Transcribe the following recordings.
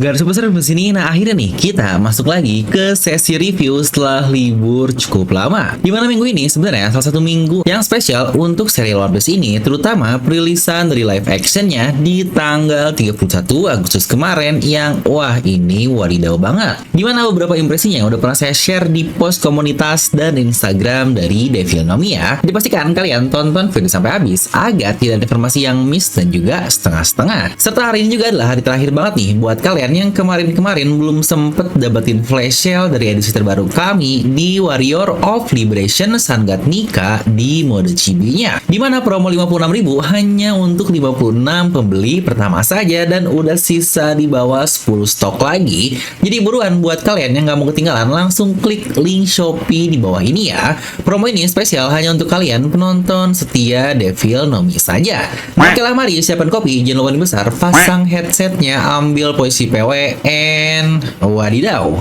Garis besar di sini, nah akhirnya nih kita masuk lagi ke sesi review setelah libur cukup lama. Dimana minggu ini sebenarnya salah satu minggu yang spesial untuk serial One Piece ini, terutama perilisan dari live actionnya di tanggal 31 Agustus kemarin yang wah ini wadidaw banget. Dimana beberapa impresinya udah pernah saya share di post komunitas dan Instagram dari Devil no Mia. Dipastikan kalian tonton video sampai habis agar tidak ada informasi yang miss dan juga setengah-setengah. Serta hari ini juga adalah hari terakhir banget nih buat kalian yang kemarin-kemarin belum sempet dapetin flash sale dari edisi terbaru kami di Warrior of Liberation Sun God Nika di mode chibi-nya. Dimana promo 56.000 hanya untuk 56 pembeli pertama saja dan udah sisa di bawah 10 stok lagi. Jadi buruan buat kalian yang nggak mau ketinggalan langsung klik link Shopee di bawah ini ya. Promo ini spesial hanya untuk kalian penonton setia Devil no Mia saja. Oke lah, mari siapkan kopi, jangan lupa yang besar, pasang headsetnya, ambil posisi PWN, wadidaw.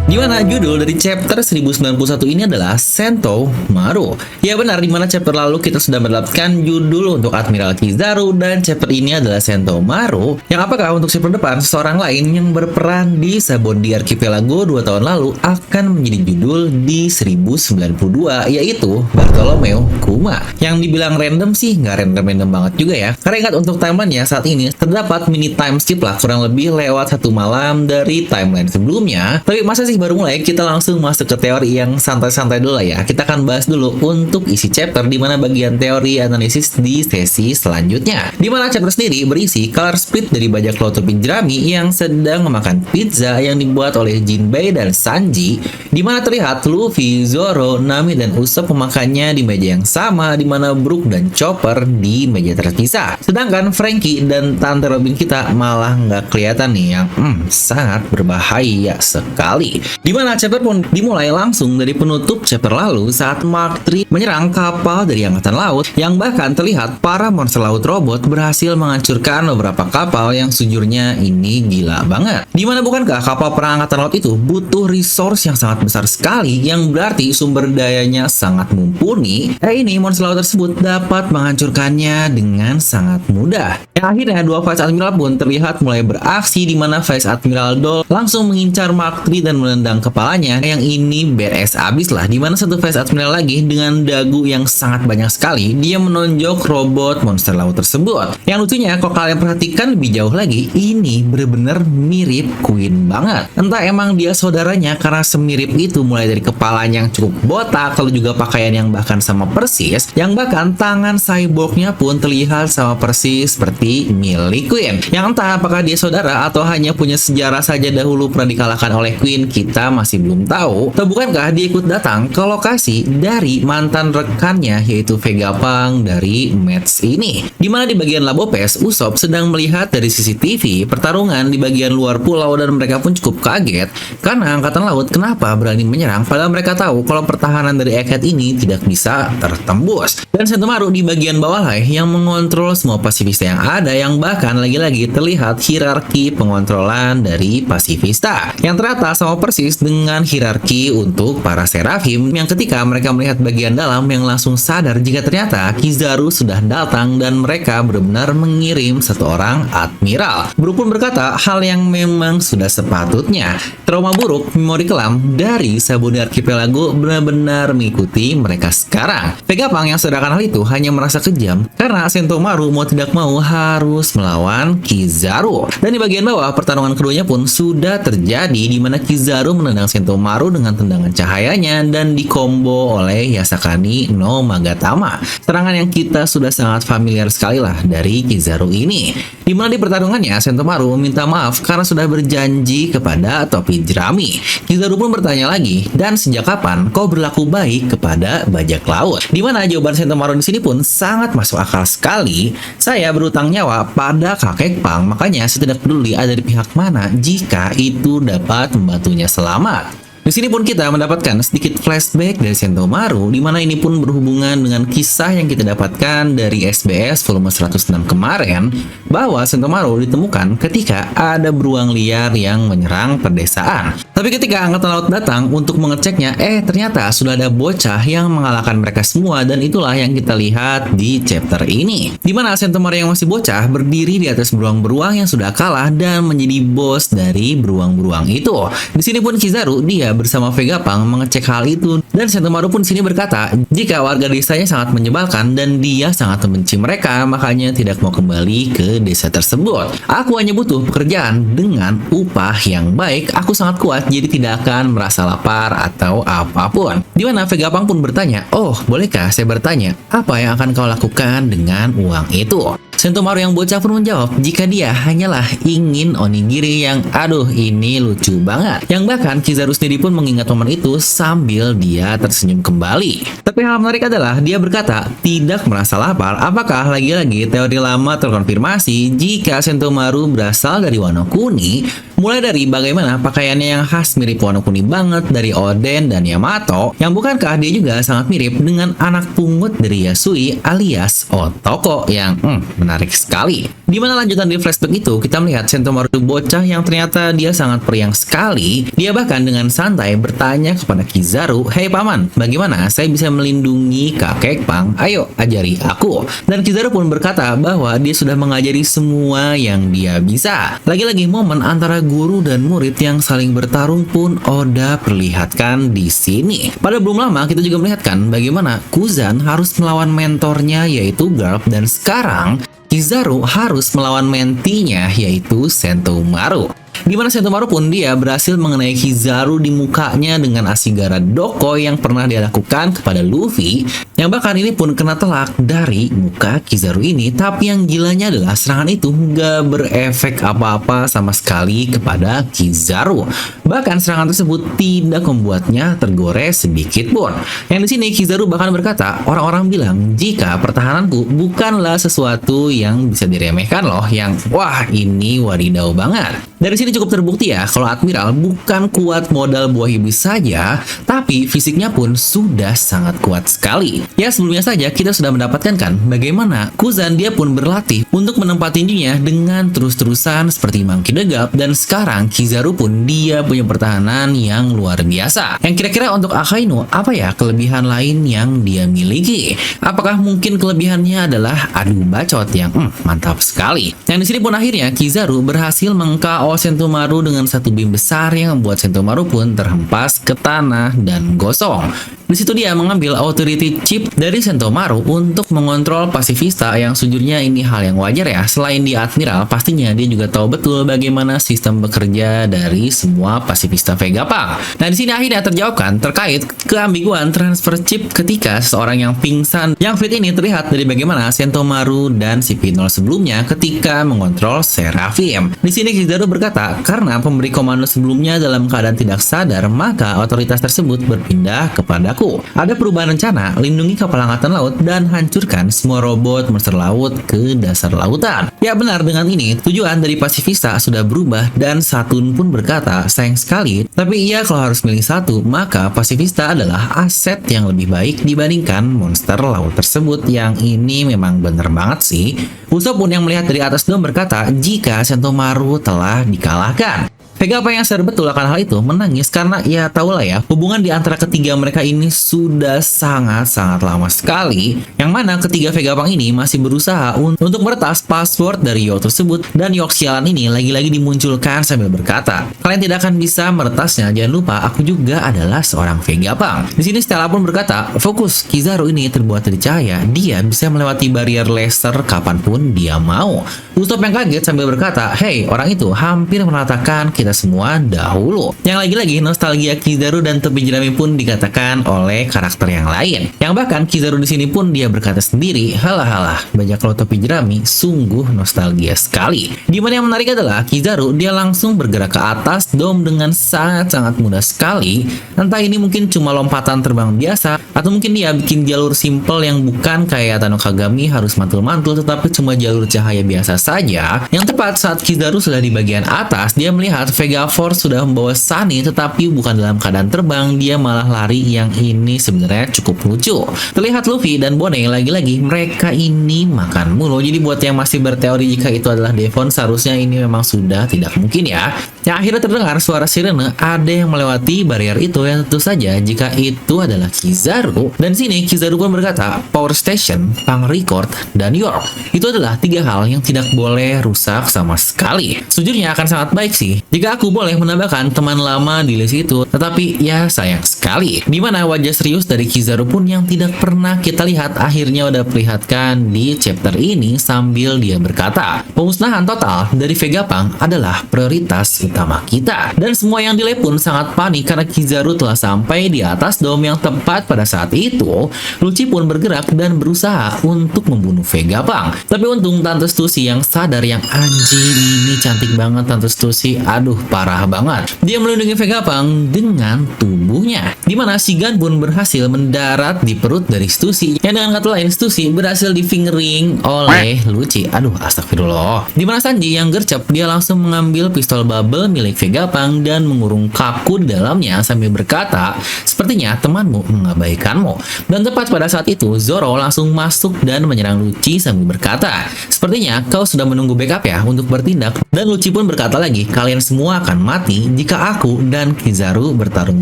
Dimana judul dari chapter 1091 ini adalah Sento Maru. Ya benar, dimana chapter lalu kita sudah mendapatkan judul untuk Admiral Kizaru dan chapter ini adalah Sento Maru. Yang apakah untuk chapter depan seseorang lain yang berperan di Sabondi Archipelago 2 tahun lalu akan menjadi judul di 1092, yaitu Bartolomeo Kuma. Yang dibilang random sih nggak random banget juga ya. Karena ingat untuk timeline-nya saat ini terdapat mini time skip lah kurang lebih lewat 1 malam dari timeline sebelumnya. Tapi masa sih baru mulai, kita langsung masuk ke teori yang santai-santai dulu lah ya. Kita akan bahas dulu untuk isi chapter di mana bagian teori analisis di sesi selanjutnya. Di mana chapter sendiri berisi color split dari bajak laut topi jerami yang sedang memakan pizza yang dibuat oleh Jinbei dan Sanji, di mana terlihat Luffy, Zoro, Nami dan Usopp memakannya di meja yang sama, di mana Brook dan Chopper di meja terpisah. Sedangkan Franky dan Tante Robin kita malah nggak kelihatan nih, yang sangat berbahaya sekali. Di mana chapter pun dimulai langsung dari penutup chapter lalu saat Mark III menyerang kapal dari angkatan laut yang bahkan terlihat para monster laut robot berhasil menghancurkan beberapa kapal yang sejujurnya ini gila banget. Di mana bukankah kapal perang angkatan laut itu butuh resource yang sangat besar sekali yang berarti sumber dayanya sangat mumpuni. Ini monster laut tersebut dapat menghancurkannya dengan sangat mudah. Yang akhirnya dua Vice Admiral pun terlihat mulai beraksi di mana Vice Admiral Dole langsung mengincar Mark III dan menendang kepalanya yang ini beres abis lah. Dimana satu Vice Admiral lagi dengan dagu yang sangat banyak sekali dia menonjok robot monster laut tersebut. Yang lucunya kalau kalian perhatikan lebih jauh lagi, ini bener-bener mirip Queen banget. Entah emang dia saudaranya karena semirip itu, mulai dari kepalanya yang cukup botak lalu juga pakaian yang bahkan sama persis, yang bahkan tangan cyborgnya pun terlihat sama persis seperti milik Queen. Yang entah apakah dia saudara atau hanya punya sejarah saja dahulu pernah dikalahkan oleh Queen, kita masih belum tahu. Atau bukankah dia ikut datang ke lokasi dari mantan rekannya yaitu Vegapunk dari match ini. Dimana di bagian Labopes, Usopp sedang melihat dari CCTV pertarungan di bagian luar pulau dan mereka pun cukup kaget karena angkatan laut kenapa berani menyerang padahal mereka tahu kalau pertahanan dari Egghead ini tidak bisa tertembus. Dan Sentomaru di bagian bawah lah yang mengontrol semua pasifista yang ada, yang bahkan lagi-lagi terlihat hierarki pengontrolan dari pasifista yang ternyata sama persis dengan hierarki untuk para Seraphim yang ketika mereka melihat bagian dalam yang langsung sadar jika ternyata Kizaru sudah datang dan mereka benar-benar mengirim satu orang admiral. Brook pun berkata hal yang memang sudah sepatutnya. Trauma buruk, memori kelam dari Sabondi Archipelago benar-benar mengikuti mereka sekarang. Vegapunk yang sedangkan hal itu hanya merasa kejam karena Sentomaru mau tidak mau harus melawan Kizaru. Dan di bagian bawah pertarungan keduanya pun sudah terjadi di mana Kizaru menendang Sentomaru dengan tendangan cahayanya dan dikombo oleh Yasakani no Magatama. Serangan yang kita sudah sangat familiar sekali lah dari Kizaru ini. Di mana di pertarungannya Sentomaru meminta maaf karena sudah berjanji kepada topi jerami. Kizaru pun bertanya lagi, dan sejak kapan kau berlaku baik kepada bajak laut? Di mana jawaban Sentomaru di sini pun sangat masuk akal sekali. Saya berutang nyawa pada kakek Pang, makanya saya tidak peduli ada di pihak mana jika itu dapat membantunya selamat. Di sini pun kita mendapatkan sedikit flashback dari Sentomaru, di mana ini pun berhubungan dengan kisah yang kita dapatkan dari SBS volume 106 kemarin, bahwa Sentomaru ditemukan ketika ada beruang liar yang menyerang pedesaan. Tapi ketika angkatan laut datang untuk mengeceknya, ternyata sudah ada bocah yang mengalahkan mereka semua, dan itulah yang kita lihat di chapter ini. Di mana Sentomaru yang masih bocah berdiri di atas beruang-beruang yang sudah kalah dan menjadi bos dari beruang-beruang itu. Di sini pun Kizaru dia bersama Vegapunk mengecek hal itu, dan Sentomaru pun sini berkata jika warga desanya sangat menyebalkan dan dia sangat membenci mereka, makanya tidak mau kembali ke desa tersebut. Aku hanya butuh pekerjaan dengan upah yang baik, aku sangat kuat jadi tidak akan merasa lapar atau apapun. Dimana Vegapunk pun bertanya, oh bolehkah saya bertanya apa yang akan kau lakukan dengan uang itu? Sentomaru yang bocah pun menjawab jika dia hanyalah ingin onigiri yang ini lucu banget. Yang bahkan Kizaru sendiri pun mengingat momen itu sambil dia tersenyum kembali. Tapi hal menarik adalah dia berkata tidak merasa lapar. Apakah lagi-lagi teori lama terkonfirmasi jika Sentomaru berasal dari Wano Kuni? Mulai dari bagaimana pakaiannya yang khas mirip Wano Kuni banget dari Oden dan Yamato, yang bukankah dia juga sangat mirip dengan anak pungut dari Yasui alias Otoko yang menarik sekali. Di mana lanjutan di flashback itu kita melihat Sentomaru bocah yang ternyata dia sangat periang sekali. Dia bahkan dengan santai bertanya kepada Kizaru, "Hei paman, bagaimana saya bisa melindungi kakek Pang? Ayo ajari aku." Dan Kizaru pun berkata bahwa dia sudah mengajari semua yang dia bisa. Lagi-lagi momen antara guru dan murid yang saling bertarung pun Oda perlihatkan di sini. Pada belum lama kita juga melihatkan bagaimana Kuzan harus melawan mentornya yaitu Garp, dan sekarang Kizaru harus melawan mentinya yaitu Sentomaru. Di mana Sentomaru pun dia berhasil mengenai Kizaru di mukanya dengan Ashigara Doko yang pernah dia lakukan kepada Luffy, yang bahkan ini pun kena telak dari muka Kizaru ini. Tapi yang gilanya adalah serangan itu nggak berefek apa-apa sama sekali kepada Kizaru. Bahkan serangan tersebut tidak membuatnya tergores sedikit pun. Yang di sini Kizaru bahkan berkata, orang-orang bilang jika pertahananku bukanlah sesuatu yang bisa diremehkan loh, yang wah ini wadidau banget. Dari sini cukup terbukti ya kalau Admiral bukan kuat modal buah iblis saja, tapi fisiknya pun sudah sangat kuat sekali. Ya sebelumnya saja kita sudah mendapatkan kan bagaimana Kuzan dia pun berlatih untuk menempa tinjunya dengan terus-terusan seperti Monkey the God, dan sekarang Kizaru pun dia punya pertahanan yang luar biasa. Yang kira-kira untuk Akainu apa ya kelebihan lain yang dia miliki? Apakah mungkin kelebihannya adalah adu bacot yang mantap sekali? Yang di sini pun akhirnya Kizaru berhasil meng-KO Sentomaru dengan satu beam besar yang membuat Sentomaru pun terhempas ke tanah dan gosong. Di situ dia mengambil authority chip dari Sentomaru untuk mengontrol pasifista, yang sejujurnya ini hal yang wajar ya. Selain di Admiral, pastinya dia juga tahu betul bagaimana sistem bekerja dari semua pasifista Vegapunk. Nah di sini akhirnya terjawabkan terkait keambiguan transfer chip ketika seseorang yang pingsan. Yang fit ini terlihat dari bagaimana Sentomaru dan si Pinol sebelumnya ketika mengontrol Seraphim. Di sini Kizaru berkata, karena pemberi komando sebelumnya dalam keadaan tidak sadar, maka otoritas tersebut berpindah kepadaku. Ada perubahan rencana, lindungi kapal angkatan laut dan hancurkan semua robot monster laut ke dasar lautan. Ya benar, dengan ini tujuan dari pasifista sudah berubah, dan Saturn pun berkata, sayang sekali, tapi iya kalau harus milih satu, maka pasifista adalah aset yang lebih baik dibandingkan monster laut tersebut. Yang ini memang bener banget sih. Usopp pun yang melihat dari atas dom berkata, jika Sentomaru telah dikalahkan. Vegapunk yang sadar betul akan hal itu menangis karena ya tahulah ya, hubungan di antara ketiga mereka ini sudah sangat-sangat lama sekali, yang mana ketiga Vegapunk ini masih berusaha untuk meretas password dari York tersebut, dan York sialan ini lagi-lagi dimunculkan sambil berkata, kalian tidak akan bisa meretasnya, jangan lupa aku juga adalah seorang Vegapunk. Di sini Stella pun berkata, fokus, Kizaru ini terbuat dari cahaya, dia bisa melewati barrier laser kapanpun dia mau. Usopp yang kaget sambil berkata, hey, orang itu hampir meratakan kita semua dahulu. Yang lagi-lagi nostalgia Kizaru dan topi jerami pun dikatakan oleh karakter yang lain. Yang bahkan Kizaru di sini pun dia berkata sendiri, halah, bajak laut topi jerami sungguh nostalgia sekali. Dimana yang menarik adalah Kizaru dia langsung bergerak ke atas dom dengan sangat-sangat mudah sekali. Entah ini mungkin cuma lompatan terbang biasa, atau mungkin dia bikin jalur simple yang bukan kayak Tano Kagami harus mantul-mantul, tetapi cuma jalur cahaya biasa saja. Yang tepat saat Kizaru sudah di bagian atas, dia melihat Vega Force sudah membawa Sunny, tetapi bukan dalam keadaan terbang, dia malah lari, yang ini sebenarnya cukup lucu. Terlihat Luffy dan Bonnie lagi-lagi mereka ini makan mulu. Jadi buat yang masih berteori jika itu adalah Devon, seharusnya ini memang sudah tidak mungkin ya. Yang akhirnya terdengar suara sirene, ada yang melewati barrier itu, yang tentu saja jika itu adalah Kizaru. Dan sini Kizaru pun berkata, Power Station, Pang Record, dan York. Itu adalah 3 hal yang tidak boleh rusak sama sekali. Sejujurnya akan sangat baik sih jika aku boleh menambahkan teman lama di list itu, tetapi ya sayang sekali. Dimana wajah serius dari Kizaru pun yang tidak pernah kita lihat akhirnya udah perlihatkan di chapter ini sambil dia berkata, pemusnahan total dari Vegapunk adalah prioritas utama kita. Dan semua yang di lab pun sangat panik karena Kizaru telah sampai di atas dom yang tepat pada saat itu. Lucci pun bergerak dan berusaha untuk membunuh Vegapunk. Tapi untung Tante Stussy yang sadar, yang anjing ini cantik banget Tante Stussy, aduh parah banget. Dia melindungi Vegapunk dengan tubuhnya. Dimana Shigan pun berhasil mendarat di perut dari Stussy, yang dengan kata lain Stussy berhasil di fingering oleh Lucci. Aduh astagfirullah. Dimana Sanji yang gercep, dia langsung mengambil pistol bubble milik Vegapunk dan mengurung Kaku di dalamnya sambil berkata, sepertinya temanmu mengabaikanmu. Dan tepat pada saat itu Zoro langsung masuk dan menyerang Lucci sambil berkata, sepertinya kau sudah menunggu backup ya untuk bertindak. Dan Lucci pun berkata lagi, kalian semua akan mati jika aku dan Kizaru bertarung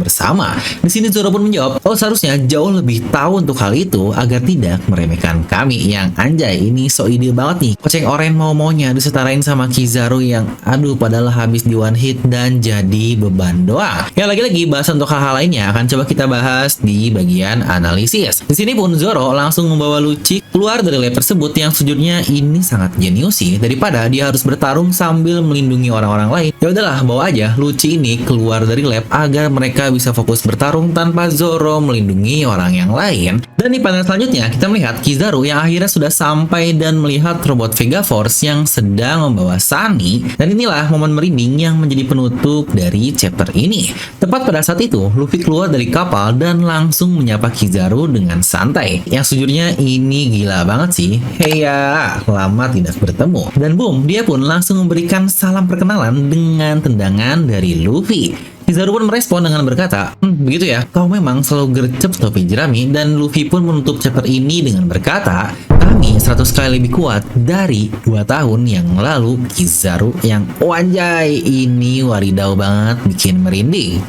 bersama. Di sini Zoro pun menjawab, oh seharusnya jauh lebih tahu untuk hal itu agar tidak meremehkan kami. Yang anjay, ini so ide banget nih. Koceng oren mau-maunya disetarain sama Kizaru yang aduh padahal habis di one hit dan jadi beban doang. Ya lagi-lagi bahasan untuk hal-hal lainnya akan coba kita bahas di bagian analisis. Di sini pun Zoro langsung membawa Lucci keluar dari lab tersebut, yang sejujurnya ini sangat jenius sih. Daripada dia harus bertarung sambil melindungi orang-orang lain, ya udahlah bawa aja Lucci ini keluar dari lab agar mereka bisa fokus bertarung tanpa Zoro melindungi orang yang lain. Dan di panel selanjutnya kita melihat Kizaru yang akhirnya sudah sampai dan melihat robot Vega Force yang sedang membawa Sunny. Dan inilah momen merinding yang menjadi penutup dari chapter ini. Tepat pada saat itu Luffy keluar dari kapal dan langsung menyapa Kizaru dengan santai. Yang sejujurnya ini gila banget sih. Heya, lama tidak bertemu. Dan boom, dia pun langsung memberikan salam perkenalan dengan tendangan dari Luffy. Kizaru pun merespon dengan berkata, begitu ya, kau memang selalu gercep topi jerami. Dan Luffy pun menutup chapter ini dengan berkata, kami 100 kali lebih kuat dari 2 tahun yang lalu. Kizaru yang wanjay, ini waridau banget, bikin merinding.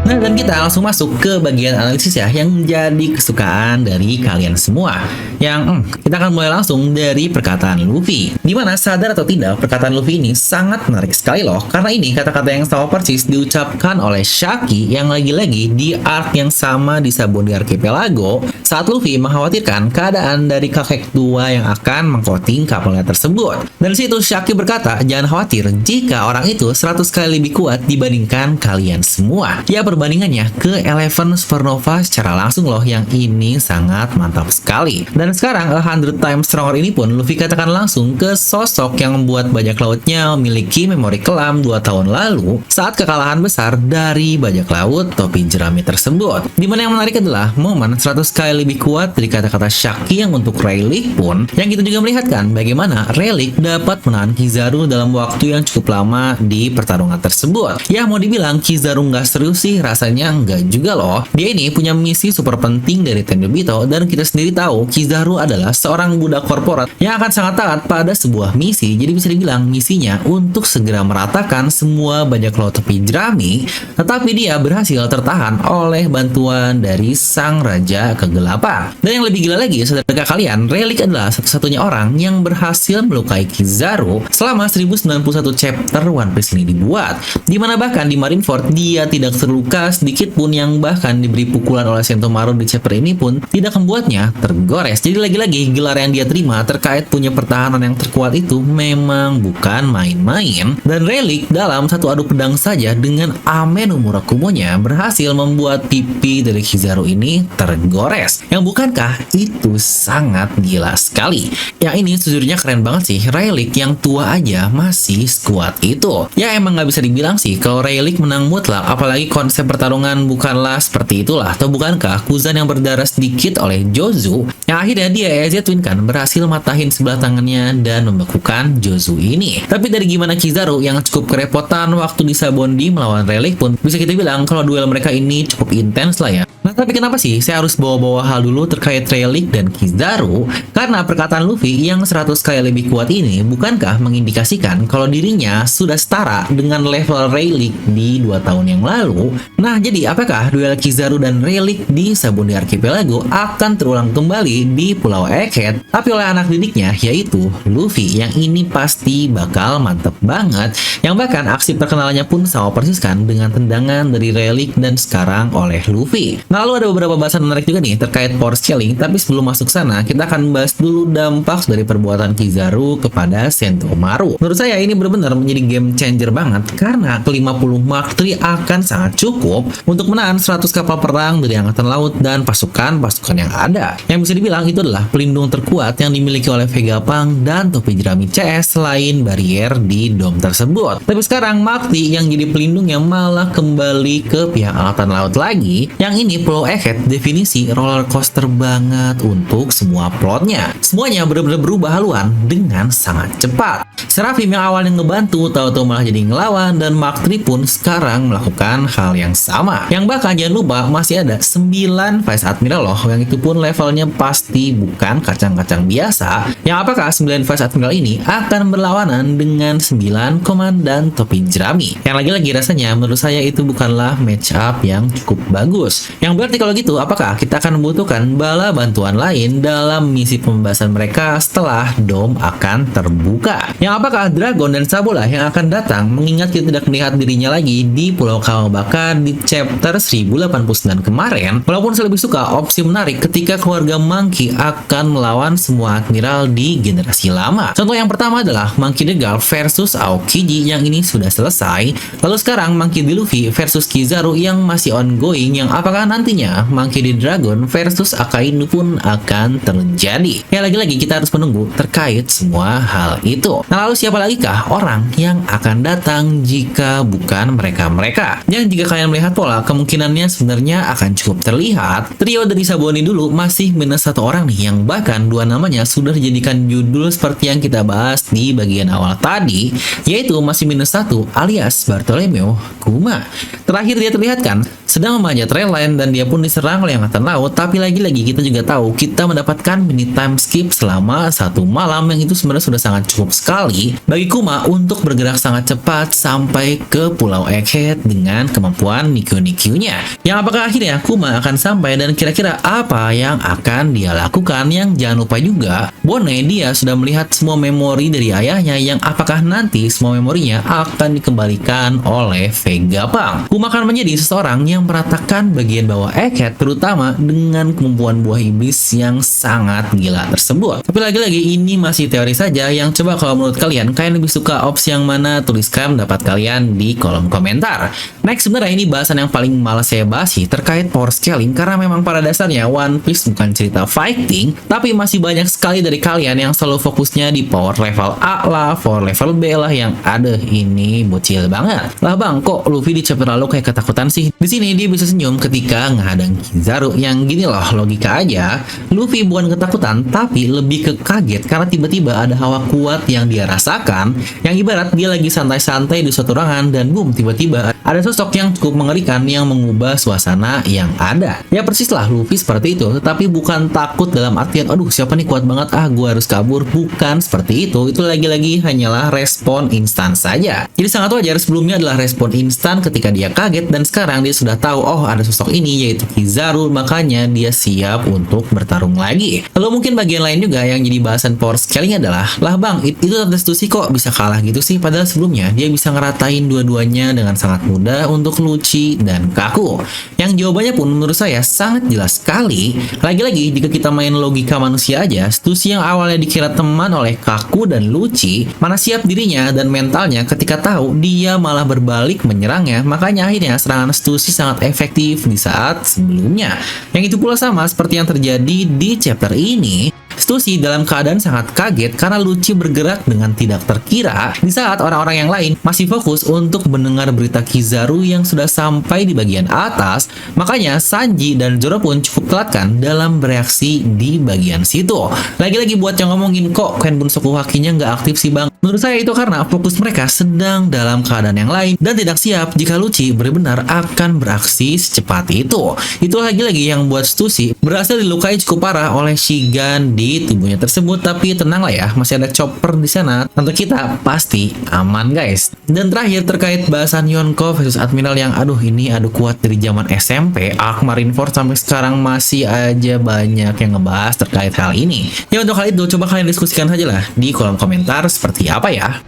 Nah, dan kita langsung masuk ke bagian analisis ya, yang menjadi kesukaan dari kalian semua. Yang kita akan mulai langsung dari perkataan Luffy. Dimana sadar atau tidak, perkataan Luffy ini sangat menarik sekali loh. Karena ini kata-kata yang sama persis diucapkan oleh Shaki yang lagi-lagi di arc yang sama di Sabaody Archipelago saat Luffy mengkhawatirkan keadaan dari kakek tua yang akan mengcoating kapalnya tersebut. Dan situ Shaki berkata, jangan khawatir jika orang itu 100 kali lebih kuat dibandingkan kalian semua. Ya, perbandingannya ke Eleven Supernova secara langsung loh, yang ini sangat mantap sekali. Dan sekarang 100 times stronger ini pun Luffy katakan langsung ke sosok yang membuat bajak lautnya memiliki memori kelam 2 tahun lalu saat kekalahan besar dari bajak laut topi jerami tersebut. Dimana yang menarik adalah momen 100 kali lebih kuat dari kata-kata Shaki yang untuk Rayleigh pun, yang kita juga melihatkan bagaimana Rayleigh dapat menahan Kizaru dalam waktu yang cukup lama di pertarungan tersebut. Ya mau dibilang Kizaru nggak serius sih, rasanya enggak juga loh. Dia ini punya misi super penting dari Tenryubito, dan kita sendiri tahu Kizaru adalah seorang budak korporat yang akan sangat taat pada sebuah misi. Jadi bisa dibilang misinya untuk segera meratakan semua bajak laut topi jerami, tetapi dia berhasil tertahan oleh bantuan dari sang raja kegelapan. Dan yang lebih gila lagi, saudara kalian, Rayleigh adalah satu-satunya orang yang berhasil melukai Kizaru selama 1091 chapter One Piece ini dibuat. Dimana bahkan di Marineford dia tidak terluka sedikit pun, yang bahkan diberi pukulan oleh Sentomaru di chapter ini pun tidak membuatnya tergores. Jadi lagi-lagi gelar yang dia terima terkait punya pertahanan yang terkuat itu memang bukan main-main. Dan Rayleigh dalam satu adu pedang saja dengan Ame no Murakumo-nya berhasil membuat pipi dari Kizaru ini tergores. Yang bukankah itu sangat gila sekali? Yang ini sejujurnya keren banget sih. Rayleigh yang tua aja masih sekuat itu. Ya emang nggak bisa dibilang sih kalau Rayleigh menang mutlak, apalagi konsep konsep pertarungan bukanlah seperti itulah. Atau bukankah Kuzan yang berdarah sedikit oleh Jozu, yang akhirnya dia EZ Twin kan berhasil matahin sebelah tangannya dan membekukan Jozu ini. Tapi dari gimana Kizaru yang cukup kerepotan waktu di Sabondi melawan Relic pun, bisa kita bilang kalau duel mereka ini cukup intens lah ya. Nah, tapi kenapa sih saya harus bawa-bawa hal dulu terkait Relic dan Kizaru? Karena perkataan Luffy yang 100 kali lebih kuat ini bukankah mengindikasikan kalau dirinya sudah setara dengan level Relic di 2 tahun yang lalu? Nah, jadi apakah duel Kizaru dan Relic di Sabondi Archipelago akan terulang kembali di Pulau Egghead, tapi oleh anak didiknya, yaitu Luffy, yang ini pasti bakal mantep banget, yang bahkan aksi perkenalannya pun sama persis kan dengan tendangan dari Relic dan sekarang oleh Luffy. Nah, lalu ada beberapa bahasan menarik juga nih terkait power scaling, tapi sebelum masuk sana, kita akan bahas dulu dampak dari perbuatan Kizaru kepada Sentomaru. Menurut saya ini benar-benar menjadi game changer banget, karena ke-50 Mark III akan sangat cukup untuk menahan 100 kapal perang dari Angkatan Laut dan pasukan-pasukan yang ada. Yang bisa dibilang itu adalah pelindung terkuat yang dimiliki oleh Vegapunk dan topi jerami CS selain barier di dom tersebut. Tapi sekarang Mark III yang jadi pelindung yang malah kembali ke pihak Angkatan Laut lagi, yang ini Pulau Egghead definisi roller coaster banget untuk semua plotnya. Semuanya benar-benar berubah haluan dengan sangat cepat. Seraphim yang awalnya ngebantu tahu-tahu malah jadi ngelawan, dan Mark III pun sekarang melakukan hal yang sama. Yang bahkan jangan lupa masih ada 9 Vice Admiral loh, yang itu pun levelnya pasti bukan kacang-kacang biasa. Yang apakah 9 Vice Admiral ini akan berlawanan dengan 9 komandan topi jerami? Yang lagi-lagi rasanya menurut saya itu bukanlah match up yang cukup bagus. Yang berarti kalau gitu, apakah kita akan membutuhkan bala bantuan lain dalam misi pembebasan mereka setelah dom akan terbuka? Yang apakah Dragon dan Sabola yang akan datang, mengingat kita tidak melihat dirinya lagi di Pulau Kawabaka di chapter 1089 kemarin? Walaupun saya lebih suka opsi menarik ketika keluarga Monkey akan melawan semua admiral di generasi lama. Contoh yang pertama adalah Monkey D. Garp versus Aokiji yang ini sudah selesai. Lalu sekarang Monkey D. Luffy versus Kizaru yang masih ongoing, yang apakah nantinya Monkey D. Dragon versus Akainu pun akan terjadi. Ya, lagi-lagi kita harus menunggu terkait semua hal itu. Nah, lalu siapa lagi kah orang yang akan datang jika bukan mereka-mereka? Yang jika kalian melihat pola, kemungkinannya sebenarnya akan cukup terlihat. Trio dari Sabondi dulu masih minus 1 orang nih, yang bahkan 2 namanya sudah dijadikan judul seperti yang kita bahas di bagian awal tadi, yaitu masih minus 1 alias Bartolomeo Kuma. Terakhir dia terlihat kan sedang memanjat rel line dan dia pun diserang oleh Angkatan Laut, tapi lagi-lagi kita juga tahu kita mendapatkan mini time skip selama 1 malam, yang itu sebenarnya sudah sangat cukup sekali bagi Kuma untuk bergerak sangat cepat sampai ke Pulau Egghead dengan kemampuan Nikyu-Nikyunya. Yang apakah akhirnya Kuma akan sampai dan kira-kira apa yang akan dia lakukan? Yang jangan lupa juga, Bone dia sudah melihat semua memori dari ayahnya, yang apakah nanti semua memorinya akan dikembalikan oleh Vegapunk. Kuma akan menjadi seseorang yang meratakan bagian bawah Egghead, terutama dengan kemampuan buah iblis yang sangat gila tersebut. Tapi lagi-lagi ini masih teori saja, yang coba kalau menurut kalian lebih suka opsi yang mana, tuliskan pendapat kalian di kolom komentar. Next, sebenarnya ini bahasan yang paling malas saya bahas sih terkait power scaling, karena memang pada dasarnya One Piece bukan cerita fighting, tapi masih banyak sekali dari kalian yang selalu fokusnya di power level A lah, power level B lah, yang ada ini bocil banget. Lah bang, kok Luffy di chapter lalu kayak ketakutan sih? Di sini dia bisa senyum ketika menghadang Kizaru, yang gini loh, logika aja. Luffy bukan ketakutan, tapi lebih ke kaget karena tiba-tiba ada hawa kuat yang dia rasakan, yang ibarat dia lagi santai-santai di suatu ruangan dan boom, tiba-tiba ada sosok yang cukup mengerikan yang mengubah suasana yang ada. Ya persis lah Luffy seperti itu, tetapi bukan takut dalam artian aduh siapa nih kuat banget, gua harus kabur. Bukan seperti itu lagi-lagi hanyalah respon instan saja. Jadi sangat wajar sebelumnya adalah respon instan ketika dia kaget, dan sekarang dia sudah tahu oh ada sosok ini yaitu Kizaru, makanya dia siap untuk bertarung lagi. Lalu mungkin bagian lain juga yang jadi bahasan power scaling adalah, lah bang, itu Tetsushi kok bisa kalah gitu sih, padahal sebelumnya dia bisa ngeratain dua-duanya dengan sangat mudah untuk Lucci dan Kaku. Yang jawabannya pun menurut saya sangat jelas sekali. Lagi-lagi jika kita main logika manusia aja, Tetsushi yang awalnya dikira teman oleh Kaku dan Lucci, mana siap dirinya dan mentalnya ketika tahu dia malah berbalik menyerangnya, makanya akhirnya serangan Tetsushi sangat efektif di saat sebelumnya. Yang itu pula sama seperti yang terjadi di chapter ini. Stussy dalam keadaan sangat kaget karena Lucci bergerak dengan tidak terkira di saat orang-orang yang lain masih fokus untuk mendengar berita Kizaru yang sudah sampai di bagian atas. Makanya Sanji dan Zoro pun cukup telat kan dalam bereaksi di bagian situ. Lagi-lagi buat yang ngomongin kok Ken Bunsoku Hakinya nggak aktif sih bang. Menurut saya itu karena fokus mereka sedang dalam keadaan yang lain dan tidak siap jika Lucci benar-benar akan beraksi secepat itu. Itu lagi-lagi yang buat Stussy berhasil dilukai cukup parah oleh Shigan di tubuhnya tersebut. Tapi tenanglah ya, masih ada chopper di sana. Tentu kita pasti aman guys. Dan terakhir terkait bahasan Yonko versus Admiral yang ini adu kuat dari zaman SMP, Arc Marineford sampai sekarang masih aja banyak yang ngebahas terkait hal ini. Ya untuk hal itu coba kalian diskusikan saja lah di kolom komentar seperti apa ya.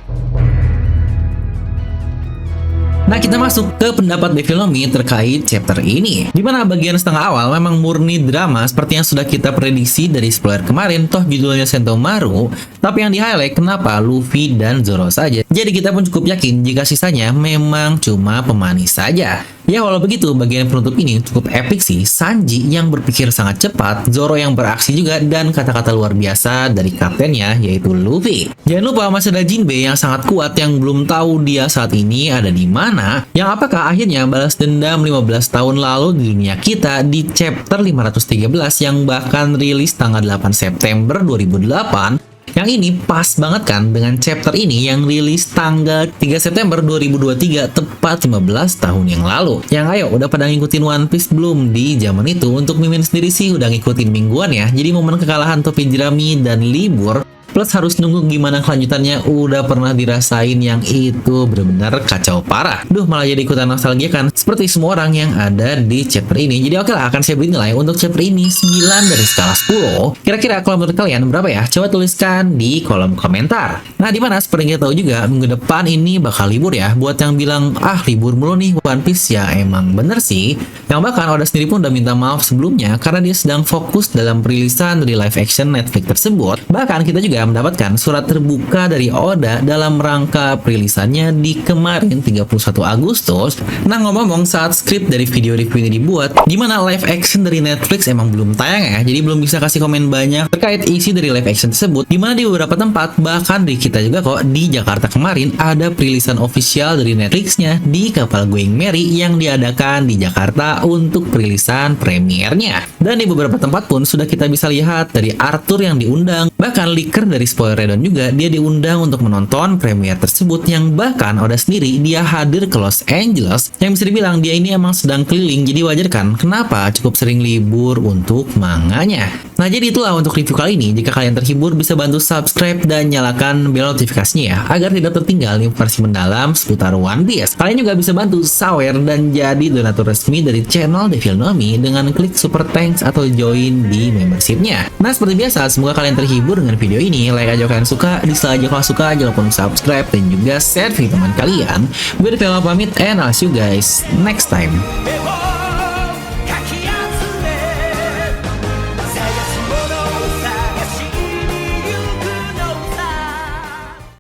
Nah, kita masuk ke pendapat Devilomi terkait chapter ini. Dimana bagian setengah awal memang murni drama seperti yang sudah kita prediksi dari spoiler kemarin, toh judulnya Sentomaru, tapi yang di-highlight kenapa Luffy dan Zoro saja. Jadi kita pun cukup yakin jika sisanya memang cuma pemanis saja. Ya walau begitu, bagian penutup ini cukup epic sih. Sanji yang berpikir sangat cepat, Zoro yang beraksi juga, dan kata-kata luar biasa dari kaptennya yaitu Luffy. Jangan lupa masih ada Jinbei yang sangat kuat yang belum tahu dia saat ini ada di mana, yang apakah akhirnya balas dendam 15 tahun lalu di dunia kita di chapter 513 yang bahkan rilis tanggal 8 September 2008. Yang ini pas banget kan dengan chapter ini yang rilis tanggal 3 September 2023, tepat 15 tahun yang lalu. Yang ayo, udah pada ngikutin One Piece belum di zaman itu? Untuk Mimin sendiri sih udah ngikutin mingguan ya. Jadi momen kekalahan topi jerami dan libur plus harus nunggu gimana kelanjutannya udah pernah dirasain, yang itu bener-bener kacau parah. Duh, malah jadi ikutan nostalgia kan seperti semua orang yang ada di chapter ini. Jadi oke lah, akan saya beri nilai untuk chapter ini 9 dari skala 10. Kira-kira kalau menurut kalian berapa ya? Coba tuliskan di kolom komentar. Nah, dimana seperti kita tahu juga minggu depan ini bakal libur ya. Buat yang bilang libur mulu nih One Piece, ya emang bener sih. Yang bahkan Oda sendiri pun udah minta maaf sebelumnya karena dia sedang fokus dalam perilisan dari live action Netflix tersebut. Bahkan kita juga mendapatkan surat terbuka dari Oda dalam rangka perilisannya di kemarin 31 Agustus. Nah, ngomong-ngomong, saat skrip dari video review ini dibuat, dimana live action dari Netflix emang belum tayang ya, jadi belum bisa kasih komen banyak terkait isi dari live action tersebut. Dimana di beberapa tempat, bahkan di kita juga kok, di Jakarta kemarin ada perilisan official dari Netflixnya di kapal Going Merry yang diadakan di Jakarta untuk perilisan premiernya. Dan di beberapa tempat pun sudah kita bisa lihat dari Arthur yang diundang, bahkan leaker dari Spoileredon juga dia diundang untuk menonton premier tersebut, yang bahkan Oda sendiri dia hadir ke Los Angeles, yang bisa dibilang dia ini emang sedang keliling. Jadi wajar kan kenapa cukup sering libur untuk manganya. Nah, jadi itulah untuk review kali ini. Jika kalian terhibur, bisa bantu subscribe dan nyalakan bel notifikasinya ya, agar tidak tertinggal informasi mendalam seputar One Piece. Kalian juga bisa bantu sawer dan jadi donatur resmi dari channel Devilomi dengan klik super thanks atau join di membershipnya. Nah, seperti biasa, semoga kalian terhibur dengan video ini. Like aja kalian suka, dislike aja kalau suka, jangan lupa subscribe dan juga share video teman kalian. Gue Devilomi pamit, and I'll see you guys next time.